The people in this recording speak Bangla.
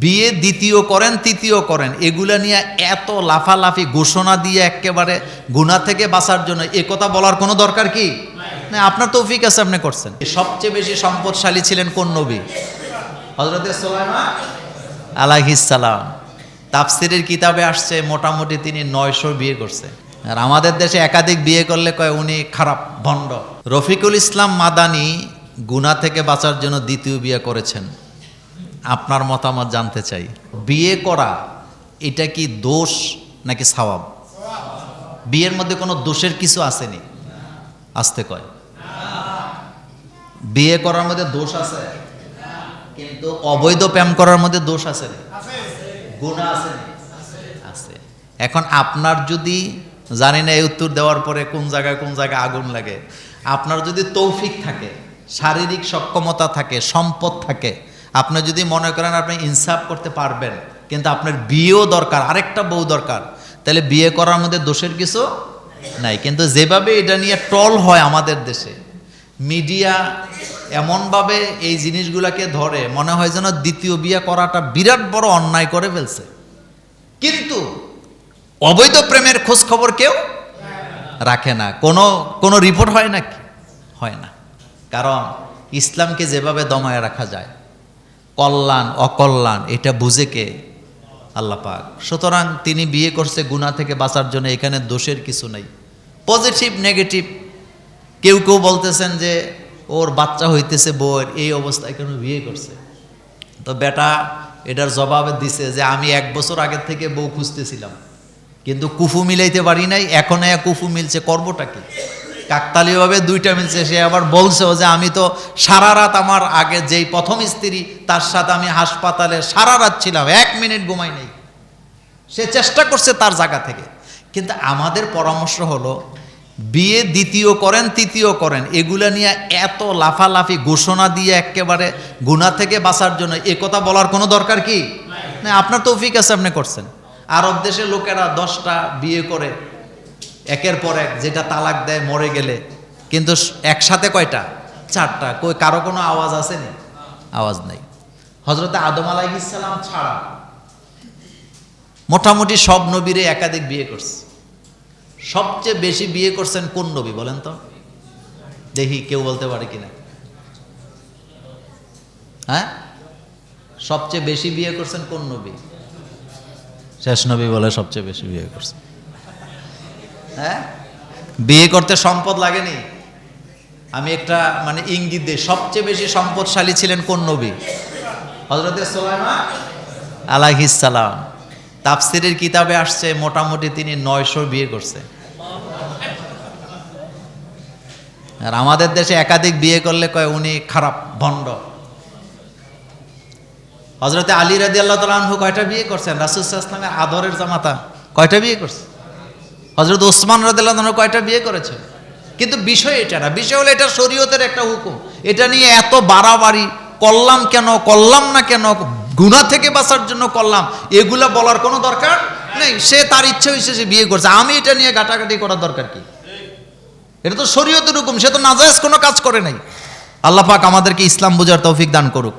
বিয়ে দ্বিতীয় করেন তৃতীয় করেন এগুলা নিয়ে এত লাফালাফি ঘোষণা দিয়ে একেবারে গুনাহ থেকে বাঁচার জন্য এ কথা বলার কোনো দরকার কি না? আপনার তৌফিক আছে, আপনি করছেন। সবচেয়ে বেশি সম্পদশালী ছিলেন কোন নবী? হযরত সুলাইমান আলাইহিস সালাম। তাফসীরের কিতাবে আসছে মোটামুটি তিনি 900 বিয়ে করছে। আর আমাদের দেশে একাধিক বিয়ে করলে কয় উনি খারাপ, ভণ্ড। রফিকুল ইসলাম মাদানী গুনাহ থেকে বাঁচার জন্য দ্বিতীয় বিয়ে করেছেন। আপনার মতামত জানতে চাই, বিয়ে করা এটা কি দোষ নাকি সওয়াব? বিয়ের মধ্যে কোনো দোষের কিছু আসেনি? আসতে কয় বিয়ে করার মধ্যে দোষ আছে, কিন্তু অবৈধ প্রেম করার মধ্যে দোষ আছে না? গুনাহ আছে না? আছে। এখন আপনার যদি, জানি না এই উত্তর দেওয়ার পরে কোন জায়গায় আগুন লাগে, আপনার যদি তৌফিক থাকে, শারীরিক সক্ষমতা থাকে, সম্পদ থাকে, আপনি যদি মনে করেন আপনি ইনসাফ করতে পারবেন, কিন্তু আপনার বিয়েও দরকার, আরেকটা বউ দরকার, তাহলে বিয়ে করার মধ্যে দোষের কিছু নাই। কিন্তু যেভাবে এটা নিয়ে ট্রল হয় আমাদের দেশে, মিডিয়া এমনভাবে এই জিনিসগুলোকে ধরে, মনে হয় যেন দ্বিতীয় বিয়ে করাটা বিরাট বড় অন্যায় করে ফেলছে। কিন্তু অবৈধ প্রেমের খোঁজ খবর কেউ রাখে না, কোনো রিপোর্ট হয় নাকি? হয় না। কারণ ইসলামকে যেভাবে দমায় রাখা যায়, কল্যাণ অকল্যাণ এটা বুঝে কে? আল্লাহ পাক। সুতরাং তিনি বিয়ে করছে গুনাহ থেকে বাঁচার জন্য, এখানে দোষের কিছু নাই। পজিটিভ নেগেটিভ, কেউ বলতেছেন যে ওর বাচ্চা হইতেছে, বউয়ের এই অবস্থায় কেন বিয়ে করছে? তো বেটা এটার জবাবে দিছে যে আমি 1 বছর আগের থেকে বউ খুঁজতেছিলাম, কিন্তু কুফু মিলাইতে পারি নাই, এখন কুফু মিলছে, করবোটা কি? কাকতালীয়ভাবে 2টা মিলছে। সে আবার বলছেও যে আমি তো সারা রাত, আমার আগে যেই প্রথম স্ত্রী তার সাথে আমি হাসপাতালে সারা রাত ছিলাম, 1 মিনিট ঘুমাই নেই। সে চেষ্টা করছে তার জায়গা থেকে। কিন্তু আমাদের পরামর্শ হলো, বিয়ে দ্বিতীয় করেন তৃতীয় করেন এগুলা নিয়ে এত লাফালাফি ঘোষণা দিয়ে একেবারে গুনাহ থেকে বাঁচার জন্য এ কথা বলার কোনো দরকার কি না? আপনার তৌফিক আছে, আপনি করছেন। আরব দেশের লোকেরা 10টা বিয়ে করে একের পর এক, যেটা তালাক দেয় মরে গেলে, কিন্তু একসাথে কয়টা? 4টা। কই কারো কোনো আওয়াজ আসেনি? আওয়াজ নাই। হযরত আদম আলাইহিস সালাম ছাড়া মোটামুটি সব নবীরে একাধিক বিয়ে করছে। সবচেয়ে বেশি বিয়ে করছেন কোন নবী বলেন তো? দেখি কেউ বলতে পারে কিনা। হ্যাঁ, সবচেয়ে বেশি বিয়ে করছেন কোন নবী? শেষ নবী বলে সবচেয়ে বেশি বিয়ে করছেন। হ্যাঁ, বিয়ে করতে সম্পদ লাগেনি? আমি একটা ইঙ্গিত দিই, সবচেয়ে বেশি সম্পদশালী ছিলেন কোন নবী? হযরত সুলাইমান আলাইহিস সালাম। তাফসীরের কিতাবে আসছে মোটামুটি তিনি 900 বিয়ে করছে। আর আমাদের দেশে একাধিক বিয়ে করলে কয় উনি খারাপ, ভণ্ড। হযরত আলী রাদিয়াল্লাহু তাআলা আনহু কয়টা বিয়ে করছেন? রাসূল সাল্লাল্লাহু আলাইহি ওয়াসাল্লামের আদরের জামাতা কয়টা বিয়ে করছে? হযরত ওসমান রাদিয়াল্লাহু আনহু কয়টা বিয়ে করেছে? কিন্তু বিষয় এটা না, বিষয় হলো এটা শরীয়তের একটা হুকুম। এটা নিয়ে এত বাড়াবাড়ি, করলাম কেন, করলাম না কেন, গুনাহ থেকে বাঁচার জন্য করলাম, এগুলা বলার কোনো দরকার নেই। সে তার ইচ্ছা হয়েছে সে বিয়ে করছে, আমি এটা নিয়ে ঘাটাঘাটি করার দরকার কি? এটা তো শরীয়তের হুকুম, সে তো নাজায়েজ কোনো কাজ করে নাই। আল্লাহ পাক আমাদেরকে ইসলাম বোঝার তৌফিক দান করুক।